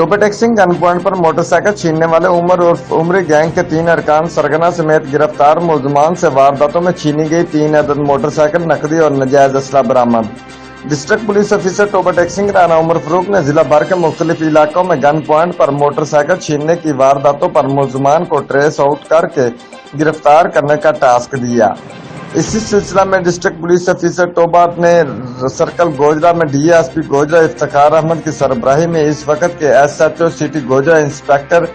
Toba taxing گن point پر motor cycle چھیننے والے عمر اور عمری گینگ کے 3 ارکان سرغنہ سمیت گرفتار۔ ملزمان سے وارداتوں میں چھینی گئی 3 عدد موٹر سائیکل، نقدی اور ناجائز اسلحہ برآمد۔ District police officer Toba taxing Rana Umar Farooq نے ضلع بھر کے مختلف علاقوں میں گن پوائنٹ پر موٹر سائیکل چھیننے کی وارداتوں پر ملزمان کو ٹریس آؤٹ کر کے گرفتار کرنے کا ٹاسک دیا۔ اسی سلسلہ میں ڈسٹرکٹ پولیس افیسر ٹوبہ نے سرکل گوجرا میں D S P Gojra Iftikhar Ahmed کی سربراہی میں اس وقت کے S H O city Gojra inspector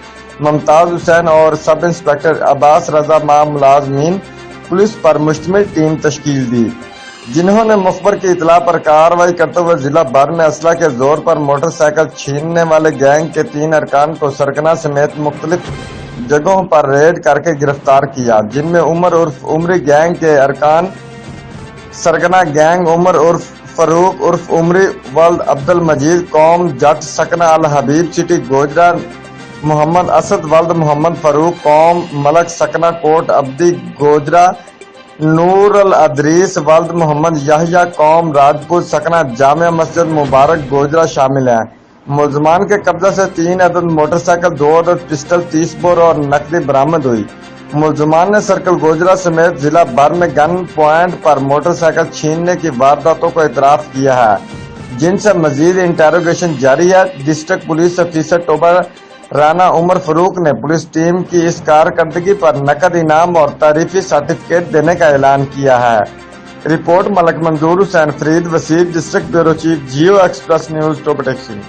Mumtaz Hussain اور سب انسپکٹر عباس رضا مع ملازمین پولیس پر مشتمل ٹیم تشکیل دی، جنہوں نے مخبر کی اطلاع پر کارروائی کرتے ہوئے ضلع بھر میں اسلحہ کے زور پر موٹر سائیکل چھیننے والے گینگ کے 3 ارکان کو سرغنہ سمیت مختلف جگہوں پر ریڈ کر کے گرفتار کیا، جن میں عمر عرف عمری گینگ کے ارکان سرغنہ گینگ عمر عرف فاروق عرف عمری ولد عبد المجید قوم جٹ سکنہ الحبیب سٹی گوجرا، محمد اسد ولد محمد فاروق قوم ملک سکنہ کوٹ ابدی گوجرا، نور الادریس ولد محمد یحییٰ قوم راجپوت سکنہ جامع مسجد مبارک گوجرا شامل ہیں۔ ملزمان کے قبضہ سے 3 عدد موٹر سائیکل، 2 عدد پسٹل، 30 بور اور نقدی برآمد ہوئی۔ ملزمان نے سرکل گوجرا سمیت ضلع بھر میں گن پوائنٹ پر موٹر سائیکل چھیننے کی وارداتوں کو اعتراف کیا ہے، جن سے مزید انٹروگیشن جاری ہے۔ District police officer Toba Rana Umar Farooq نے پولیس ٹیم کی اس کارکردگی پر نقد انعام اور تعریفی سرٹیفکیٹ دینے کا اعلان کیا ہے۔ رپورٹ ملک منظور Hussain Farid Wasi, district bureau chief, Geo express news, Toba taxing.